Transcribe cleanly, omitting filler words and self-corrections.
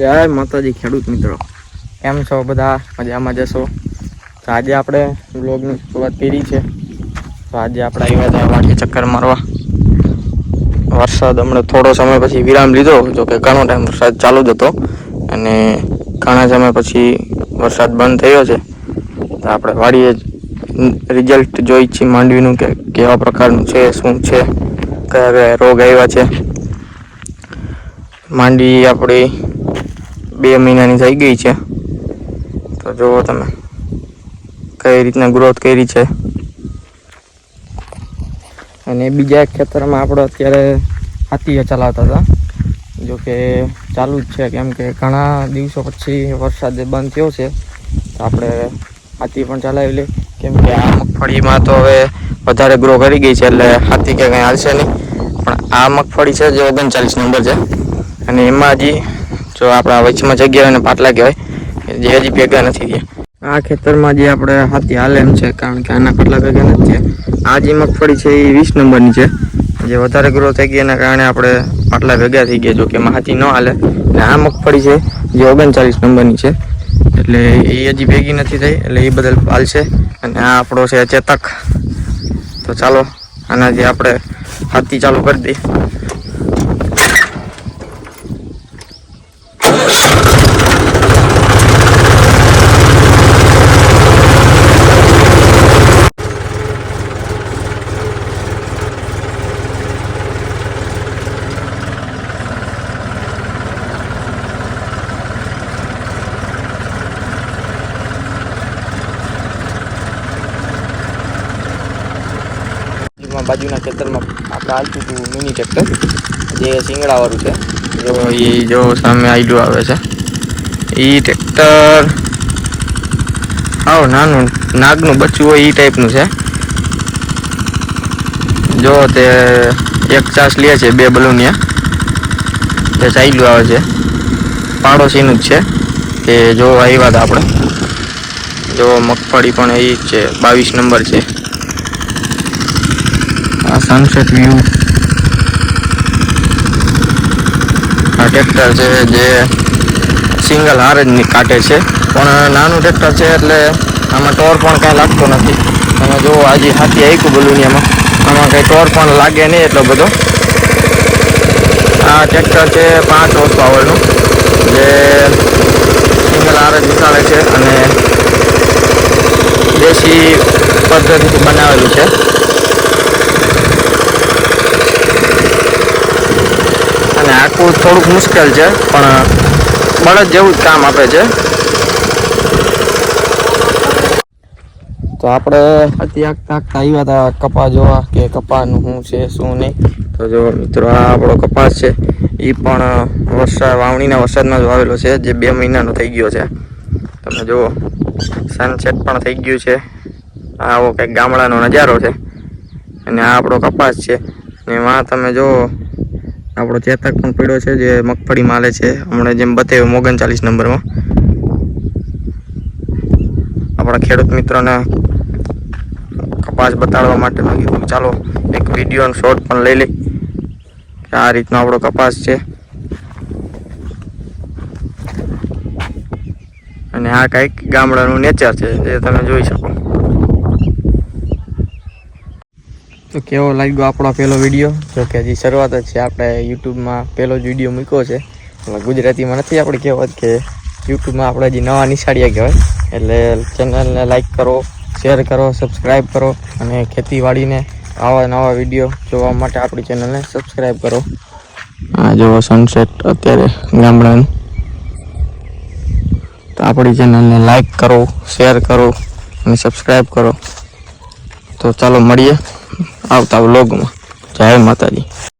જય માતાજી ખેડૂત મિત્રો, કેમ છો બધા? મજામાં જશો? તો આજે આપણે બ્લોગની શરૂઆત કરી છે. તો આજે આપણે આવ્યા હતા વાડી ચક્કર મારવા. વરસાદ હમણાં થોડો સમય પછી વિરામ લીધો, જો કે ઘણો ટાઈમ વરસાદ ચાલુ જ હતો અને ઘણા સમય પછી વરસાદ બંધ થયો છે. તો આપણે વાડીએ રિઝલ્ટ જોઈ છીએ માંડવીનું કે કેવા પ્રકારનું છે, શું છે, કયા કયા રોગ આવ્યા છે. માંડવી આપણી 2 મહિનાની થઈ ગઈ છે. તો જુઓ તમે કઈ રીતના ગ્રોથ કરી છે. અને બીજા ખેતરમાં આપણે અત્યારે હાથીએ ચલાવતા હતા, જો કે ચાલુ જ છે, કેમ કે ઘણા દિવસો પછી વરસાદ બંધ થયો છે. તો આપણે હાથી પણ ચલાવી લઈએ, કેમ કે આ મગફળીમાં તો હવે વધારે ગ્રો કરી ગઈ છે, એટલે હાથી કે કંઈ હાલશે નહીં. પણ આ મગફળી છે જે 39 નંબર છે, અને એમાં હજી જો આપણા વચમાં જગ્યા હોય ને પાટલા કહેવાય, જે હજી ભેગા નથી થયા. આ ખેતરમાં જે આપણે હાથી હાલે એમ છે, કારણ કે આના પાટલા ભેગા નથી થયા. આ જે મગફળી છે એ 20 નંબરની છે, જે વધારે ગ્રો થઈ ગઈ એના કારણે આપણે પાટલા ભેગા થઈ ગયા, જો કે એમાં હાથી ન હાલે. અને આ મગફળી છે જે 39 નંબરની છે, એટલે એ હજી ભેગી નથી થઈ, એટલે એ બદલ હાલશે. અને આ આપણો છે ચેતક. તો ચાલો આનાથી આપણે હાથી ચાલુ કરી દઈએ. બાજુના ખેતરમાં આપણે હાલતું હતું મિની ટ્રેક્ટર, જે શિંગડાવાળું છે. જો સામે આઈડું આવે છે, એ ટ્રેક્ટર નાનું નાગનું બચ્ચું હોય એ ટાઈપનું છે. જો તે એક ચાસ લે છે, 2 બલૂનિયા, તે ચાલ્યું આવે છે. પાડોશીનું જ છે, તે જો આવ્યા હતા આપણે. જો મગફળી પણ એ જ છે, 22 નંબર છે. આ સનસેટ વ્યૂ. આ ટ્રેક્ટર છે જે સિંગલ હાર જ કાઢે છે, પણ નાનું ટ્રેક્ટર છે એટલે આમાં ટોર પણ કાંઈ લાગતો નથી. તમે જુઓ આજે હાથી આવીશું બલુનિયામાં, આમાં કંઈ ટોર પણ લાગે નહીં એટલો બધો. આ ટ્રેક્ટર છે 5 હોર્સ પાવરનું, જે સિંગલ હાર જ નીકાળે છે અને દેશી પદ્ધતિથી બનાવેલું છે. અને આખું થોડુંક મુશ્કેલ છે, પણ બળદ જેવું જ કામ આપે છે. તો આપણે હાથતા આવ્યા હતા કપા જોવા કે કપાનું શું છે શું નહીં. તો જો મિત્રો આ આપણો કપાસ છે, એ પણ વાવણીના વરસાદમાં જ વાવેલો છે, જે 2 મહિનાનો થઈ ગયો છે. તમે જુઓ સનસેટ પણ થઈ ગયું છે. આવો કંઈક ગામડાનો નજારો છે. અને આ આપણો કપાસ છે, અને એમાં તમે જુઓ આપણો ચેતક પણ પડ્યો છે, જે મગફળી માલે છે હમણાં જેમ બતાવ્યું 39 નંબરમાં. આપણા ખેડૂત મિત્રોને કપાસ બતાડવા માટે મેં કીધું ચાલો એક વિડીયોનો શોટ પણ લઈ લઈ કે આ રીતનો આપણો કપાસ છે. અને આ કંઈક ગામડાનું નેચર છે, જે તમે જોઈ શકો. તો કેવો લાગ્યો આપણો પહેલો વિડીયો? જો કે હજી શરૂઆત જ છે, આપણે યુટ્યુબમાં પહેલો જ વિડીયો મૂક્યો છે. ગુજરાતીમાં નથી આપણે કહેવત કે યુટ્યુબમાં આપણે હજી નવા નિશાળિયા કહેવાય. એટલે ચેનલને લાઈક કરો, શેર કરો, સબસ્ક્રાઈબ કરો, અને ખેતીવાડીને આવા નવા વિડીયો જોવા માટે આપણી ચેનલને સબસ્ક્રાઈબ કરો. આ જો સનસેટ અત્યારે ગામડાનું. તો આપણી ચેનલને લાઈક કરો, શેર કરો અને સબસ્ક્રાઈબ કરો. તો ચાલો મળીએ આવતા વ્લોગમાં. જય માતાજી.